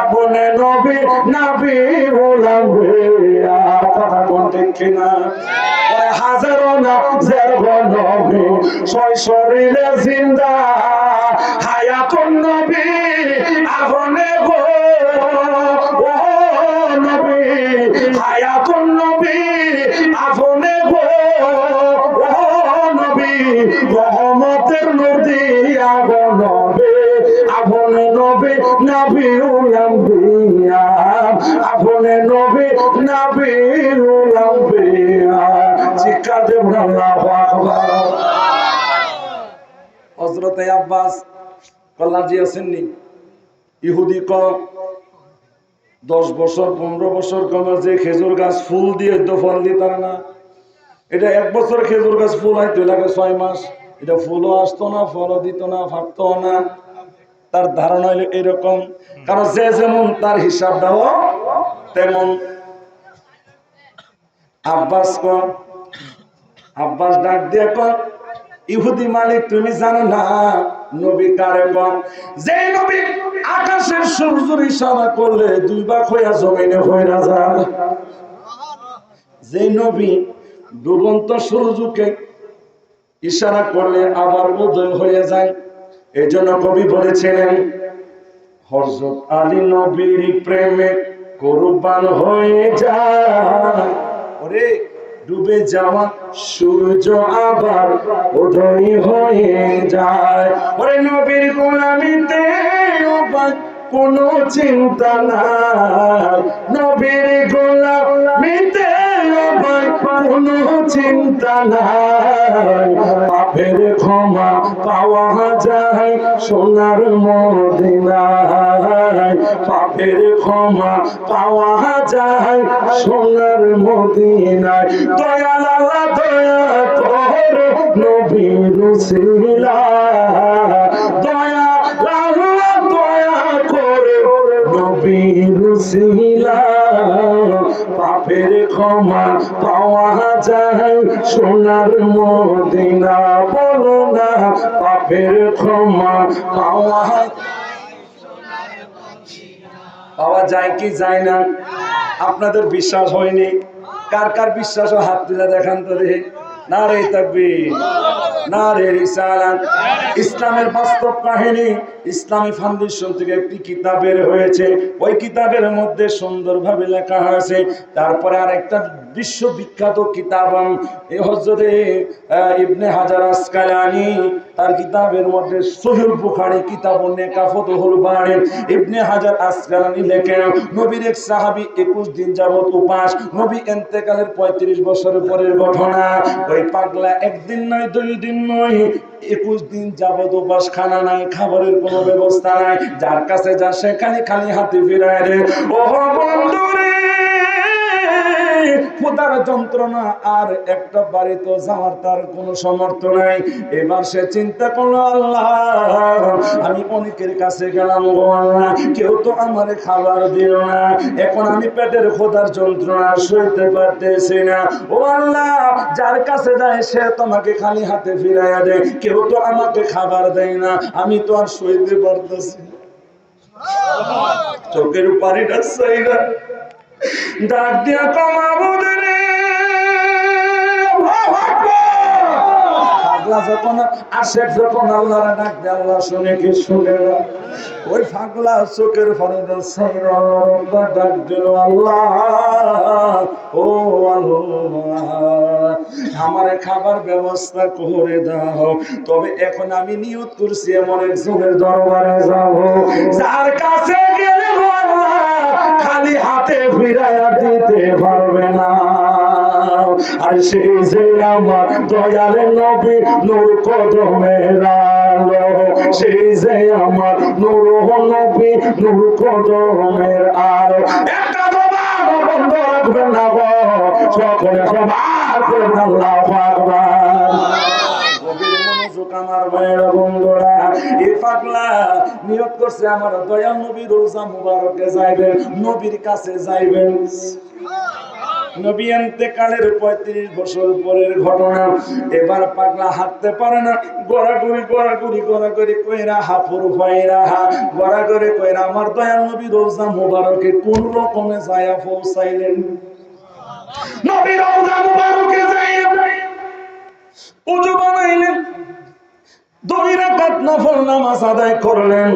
আপনে নবী নবী গোলাম কথা বলতে কিনা হাজারো না নবী শৈশরিলে জিন্দা হায়াতুন নবী আপনে গো ও নবী হায়াতুন নবী আপনে গো ও নবী রহমতের নদী আগো নবী আপনে নবী নবীউল আম্বিয়া আপনে নবী নবীউল আম্বিয়া জিকার দেব আল্লাহু আকবার। হযরত আব্বাস কল্লাজি আছেননি ইহুদি কম 10 বছর 15 বছর কমে যে খেজুর গাছ ফুল দিয়ে তো ফল দিতার না, এটা 1 বছর খেজুর গাছ ফুল হইতে লাগে 6 মাস, এটা ফুলও আসতো না ফলও দিত না ফাটতো না। তার ধারণা হইল এরকম, কারণ যে যেমন তার হিসাব দাও তেমন। আব্বাস ডাক দিয়ে কর ইহুদি মালিক তুমি জানো না নবী কারে কম, যে নবী আকাশের সূর্যের ইশারা করলে 2 ভাগ হইয়া জমিনে হইরা যায়, যে নবী ডুবন্ত সূর্যকে ইশারা করলে আবার উদয় হয়ে যায়। এজন্য কবি বলেছিলেন হযরত আলী নবীর প্রেমে কুরবান হয়ে যায়, ওরে ডুবে যাওয়া সূর্য আবার উদয় হয়ে যায়, ওরে নবীর গোলামিতে কোনো চিন্তা নাই, নবীর গোলামিতে কোনো চিন্তা নাই, পাপের ক্ষমা পাওয়া যায় সোনার মদিনায়, পাপের ক্ষমা পাওয়া যায় সোনার মদিনায়, দয়াল আল্লাহ দয়া কর নবীর উসিলা, দয়া আল্লাহ দয়া করে নবীর উসিলা, পাপের ক্ষমা পাওয়া যায় সোনার মদিনা, বলো না পাপের ক্ষমা পাওয়া যায় কি যায় না? আপনাদের বিশ্বাস হয়নি? কার কার বিশ্বাস হাত তুলে দেখান তো দেখি। নারে তাকবীর, নারে রিসালাত। ইসলামের বাস্তব কাহিনী ইসলামী ফাউন্ডেশন থেকে একটি কিতাব বের হয়েছে, ওই কিতাবের মধ্যে সুন্দরভাবে লেখা হয়েছে। তারপরে আরেকটা বিশ্ববিখ্যাত কিতাব এই হযরতে ইবনে হাজার আসকালানি তার কিতাবের মধ্যে সহিহ বুখারী কিতাবুন নিকাহ ফুতুহুল বারী, ইবনে হাজার আসকালানি লেখেন নবীর এক সাহাবী 21 দিন যাবত উপাস, নবী ইন্তেকালের 35 বছর পরের ঘটনা। ওই পাগলা একদিন নয় 2 দিন নয় 21 দিন যাবত উপাস, খানা নাই খাবারের কোনো ব্যবস্থা নাই, যার কাছে যা সে খালি হাতে ফিরায় রে। ও বন্ধুরে ক্ষুধার যন্ত্রণা আর একটা বাড়িতে যাওয়ার তার কোনো সামর্থ্য নাই। এবার সে চিন্তা করলো আল্লাহ আমি অনেকের কাছে গেলাম গো আল্লাহ, কেউ তো আমারে খাবার দিল না, এখন আমি পেটের ক্ষুধার যন্ত্রণা সইতে পারতেছি না। ও আল্লাহ যার কাছে যায় সে তোমাকে খালি হাতে ফিরাইয়া দেয়, কেউ তো আমাকে খাবার দেয় না, আমি তো আর সইতে পারতেছি না। চোখের পানিটা চাইরা ডাক দিয়া কমাবুদ রে, পাগলা যখন আসে যখন আল্লাহ ডাক দিয়ে আল্লাহ শুনে কি শুনে না, ওই পাগলা চোখের পানিটা চাইরা ডাক দিল আল্লাহ ও আল্লাহ আমারে খাবার ব্যবস্থা করে দাও, তবে এখন আমি নিয়ত করছি এমন একজনের দরবারে যাব যার কাছে গেলে খালি হাতে ফিরাইয়া দিতে পারবে না। আর সেই যে আমার দয়ালের নবী নূর কদমের আলো, সেই যে আমার নূর নবী নূর কদমের আলো। একটা জবান বন্ধ রাখবেন না গো, সকলে সবার করবেন আল্লাহু আকবার। গভীর মনোযোগ আমার ভাইয়েরা বন্ধুরা, এই পাগলা নিয়ত করছে আমার দয়াল নবীর রোজা মুবারকে যাইবেন, নবীর কাছে যাইবেন। নবী ইন্তেকালের 35 বছর পরের ঘটনা। এবার পাগলা হাঁটতে পারে না, গড়াগড়ি কইরা হাফুর ফাইরা গড়াগড়ি কইরা আমার দয়াল নবী রওজা মুবারকে কোন রকমে যায়া পৌঁছাইলেন। নবী রওজা মুবারকে যাইয়া ওযু বানাইলেন, 2 রাকাত নফল নামাজ আদায় করলেন।